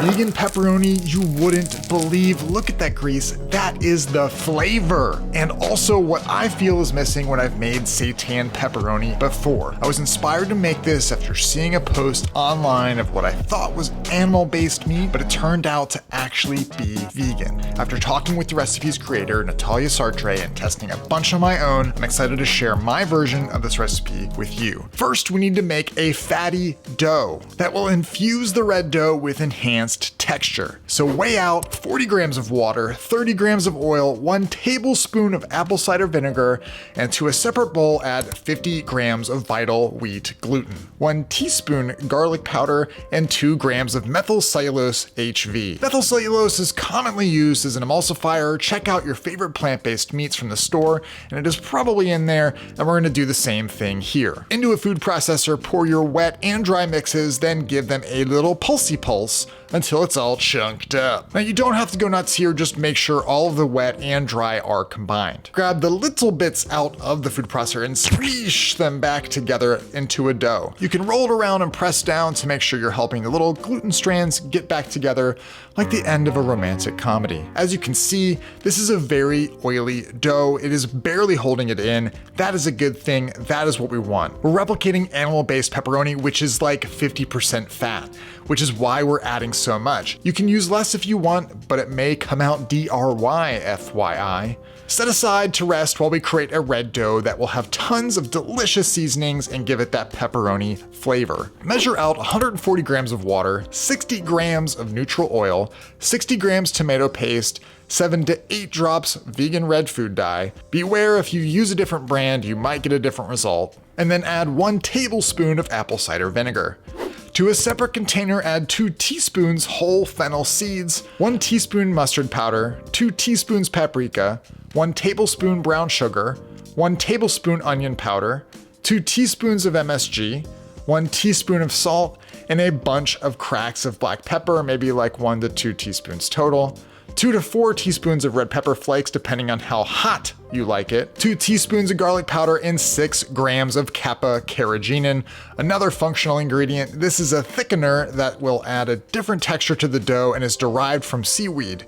Vegan pepperoni, you wouldn't believe. Look at that grease. That is the flavor. And also what I feel is missing when I've made seitan pepperoni before. I was inspired to make this after seeing a post online of what I thought was animal-based meat, but it turned out to actually be vegan. After talking with the recipe's creator, Natalia Sartre, and testing a bunch on my own, I'm excited to share my version of this recipe with you. First, we need to make a fatty dough that will infuse the red dough with enhanced texture. So weigh out 40 grams of water, 30 grams of oil, 1 tablespoon of apple cider vinegar, and to a separate bowl add 50 grams of vital wheat gluten, 1 teaspoon garlic powder, and 2 grams of methylcellulose HV. Methylcellulose is commonly used as an emulsifier. Check out your favorite plant-based meats from the store, and it is probably in there, and we're going to do the same thing here. Into a food processor, pour your wet and dry mixes, then give them a little pulsey pulse until it's all chunked up. Now you don't have to go nuts here, just make sure all of the wet and dry are combined. Grab the little bits out of the food processor and squish them back together into a dough. You can roll it around and press down to make sure you're helping the little gluten strands get back together like the end of a romantic comedy. As you can see, this is a very oily dough. It is barely holding it in. That is a good thing. That is what we want. We're replicating animal-based pepperoni, which is like 50% fat, which is why we're adding so much. You can use less if you want, but it may come out DRY, FYI. Set aside to rest while we create a red dough that will have tons of delicious seasonings and give it that pepperoni flavor. Measure out 140 grams of water, 60 grams of neutral oil, 60 grams tomato paste, 7 to 8 drops vegan red food dye. Beware, if you use a different brand, you might get a different result. And then add 1 tablespoon of apple cider vinegar. To a separate container, add 2 teaspoons whole fennel seeds, 1 teaspoon mustard powder, 2 teaspoons paprika, 1 tablespoon brown sugar, 1 tablespoon onion powder, 2 teaspoons of MSG, 1 teaspoon of salt, and a bunch of cracks of black pepper, maybe like 1 to 2 teaspoons total. 2 to 4 teaspoons of red pepper flakes, depending on how hot you like it, 2 teaspoons of garlic powder, and 6 grams of Kappa Carrageenan, another functional ingredient. This is a thickener that will add a different texture to the dough and is derived from seaweed.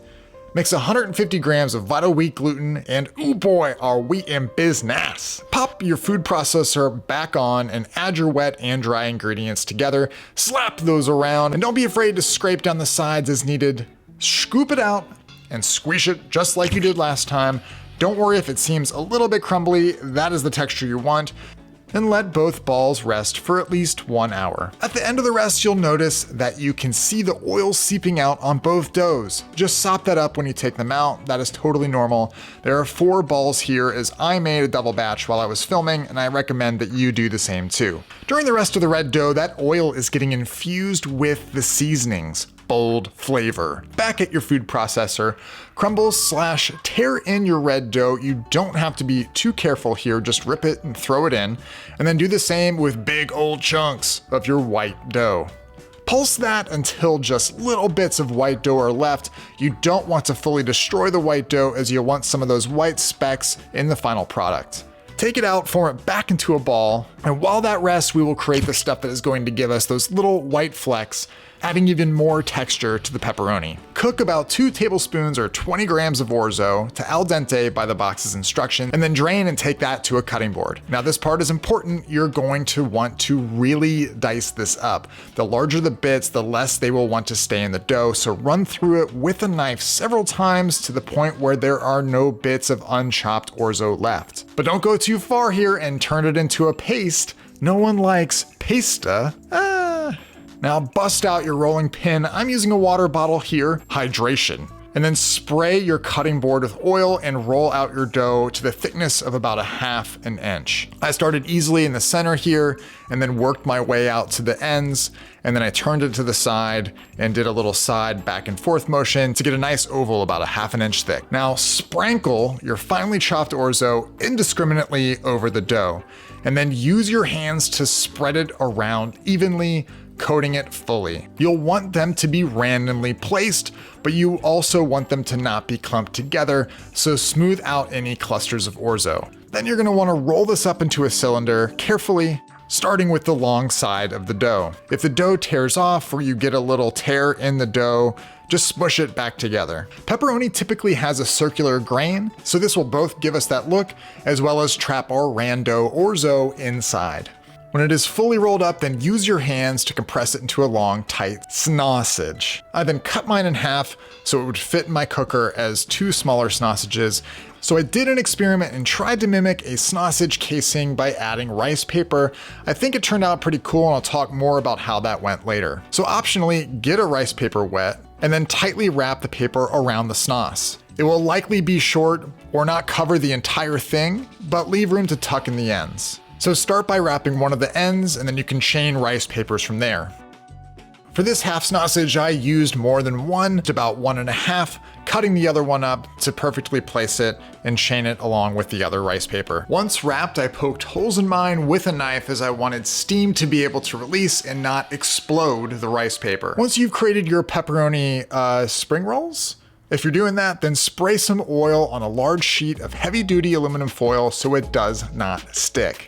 Mix 150 grams of vital wheat gluten, and ooh boy, are we in business. Pop your food processor back on and add your wet and dry ingredients together. Slap those around, and don't be afraid to scrape down the sides as needed. Scoop it out and squish it just like you did last time. Don't worry if it seems a little bit crumbly, that is the texture you want. And let both balls rest for at least 1 hour. At the end of the rest, you'll notice that you can see the oil seeping out on both doughs. Just sop that up when you take them out. That is totally normal. There are 4 balls here as I made a double batch while I was filming, and I recommend that you do the same too. During the rest of the red dough, that oil is getting infused with the seasonings. Bold flavor. Back at your food processor, crumble/tear in your red dough. You don't have to be too careful here, just rip it and throw it in, and then do the same with big old chunks of your white dough. Pulse that until just little bits of white dough are left. You don't want to fully destroy the white dough as you'll want some of those white specks in the final product. Take it out, form it back into a ball, and while that rests, we will create the stuff that is going to give us those little white flecks, adding even more texture to the pepperoni. Cook about 2 tablespoons or 20 grams of orzo to al dente by the box's instructions, and then drain and take that to a cutting board. Now this part is important. You're going to want to really dice this up. The larger the bits, the less they will want to stay in the dough, so run through it with a knife several times to the point where there are no bits of unchopped orzo left. But don't go too far here and turn it into a paste. No one likes pasta. Now bust out your rolling pin. I'm using a water bottle here, hydration. And then spray your cutting board with oil and roll out your dough to the thickness of about 1/2 inch. I started easily in the center here and then worked my way out to the ends, and then I turned it to the side and did a little side back and forth motion to get a nice oval about 1/2 inch thick. Now sprinkle your finely chopped orzo indiscriminately over the dough, and then use your hands to spread it around evenly, coating it fully. You'll want them to be randomly placed, but you also want them to not be clumped together, so smooth out any clusters of orzo. Then you're gonna wanna roll this up into a cylinder carefully, starting with the long side of the dough. If the dough tears off or you get a little tear in the dough, just smush it back together. Pepperoni typically has a circular grain, so this will both give us that look as well as trap our rando orzo inside. When it is fully rolled up, then use your hands to compress it into a long, tight sausage. I then cut mine in half so it would fit in my cooker as 2 smaller sausages. So I did an experiment and tried to mimic a sausage casing by adding rice paper. I think it turned out pretty cool, and I'll talk more about how that went later. So optionally, get a rice paper wet and then tightly wrap the paper around the sauce. It will likely be short or not cover the entire thing, but leave room to tuck in the ends. So start by wrapping one of the ends, and then you can chain rice papers from there. For this half sausage, I used more than one, to about 1.5, cutting the other one up to perfectly place it and chain it along with the other rice paper. Once wrapped, I poked holes in mine with a knife as I wanted steam to be able to release and not explode the rice paper. Once you've created your pepperoni spring rolls, if you're doing that, then spray some oil on a large sheet of heavy-duty aluminum foil so it does not stick.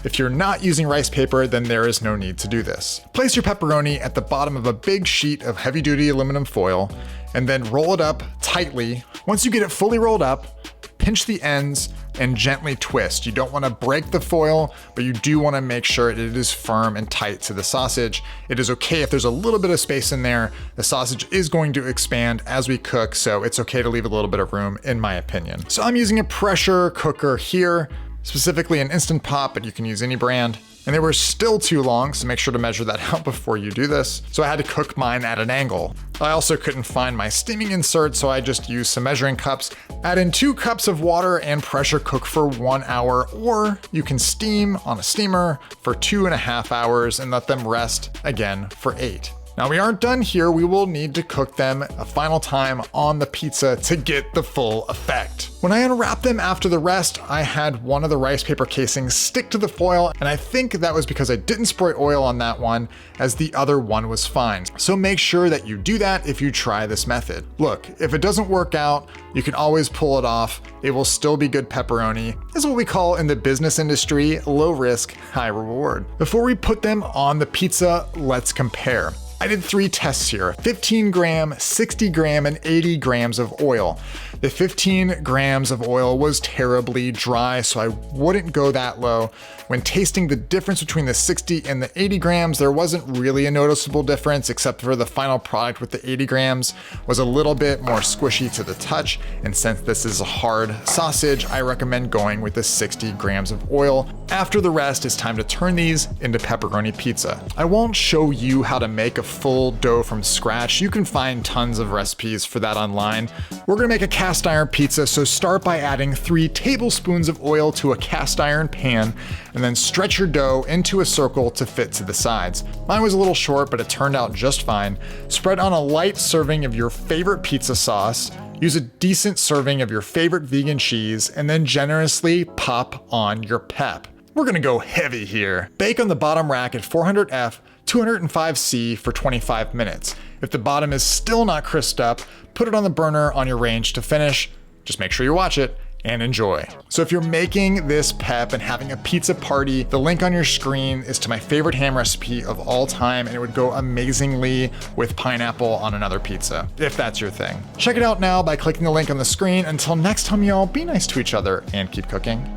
If you're not using rice paper, then there is no need to do this. Place your pepperoni at the bottom of a big sheet of heavy-duty aluminum foil and then roll it up tightly. Once you get it fully rolled up, pinch the ends and gently twist. You don't want to break the foil, but you do want to make sure it is firm and tight to the sausage. It is okay if there's a little bit of space in there. The sausage is going to expand as we cook, so it's okay to leave a little bit of room, in my opinion. So I'm using a pressure cooker here, specifically an Instant Pot, but you can use any brand. And they were still too long, so make sure to measure that out before you do this. So I had to cook mine at an angle. I also couldn't find my steaming insert, so I just used some measuring cups. Add in 2 cups of water and pressure cook for 1 hour, or you can steam on a steamer for 2.5 hours and let them rest again for 8. Now we aren't done here, we will need to cook them a final time on the pizza to get the full effect. When I unwrapped them after the rest, I had one of the rice paper casings stick to the foil, and I think that was because I didn't spray oil on that one, as the other one was fine. So make sure that you do that if you try this method. Look, if it doesn't work out, you can always pull it off. It will still be good pepperoni. This is what we call in the business industry, low risk, high reward. Before we put them on the pizza, let's compare. I did 3 tests here, 15 gram, 60 gram, and 80 grams of oil. The 15 grams of oil was terribly dry, so I wouldn't go that low. When tasting the difference between the 60 and the 80 grams, there wasn't really a noticeable difference, except for the final product with the 80 grams was a little bit more squishy to the touch. And since this is a hard sausage, I recommend going with the 60 grams of oil. After the rest, it's time to turn these into pepperoni pizza. I won't show you how to make a full dough from scratch. You can find tons of recipes for that online. We're gonna make a cast iron pizza, so start by adding 3 tablespoons of oil to a cast iron pan, and then stretch your dough into a circle to fit to the sides. Mine was a little short, but it turned out just fine. Spread on a light serving of your favorite pizza sauce. Use a decent serving of your favorite vegan cheese, and then generously pop on your pep. We're gonna go heavy here. Bake on the bottom rack at 400 F, 205 C for 25 minutes. If the bottom is still not crisped up, put it on the burner on your range to finish. Just make sure you watch it and enjoy. So if you're making this pep and having a pizza party, the link on your screen is to my favorite ham recipe of all time, and it would go amazingly with pineapple on another pizza, if that's your thing. Check it out now by clicking the link on the screen. Until next time, y'all, be nice to each other and keep cooking.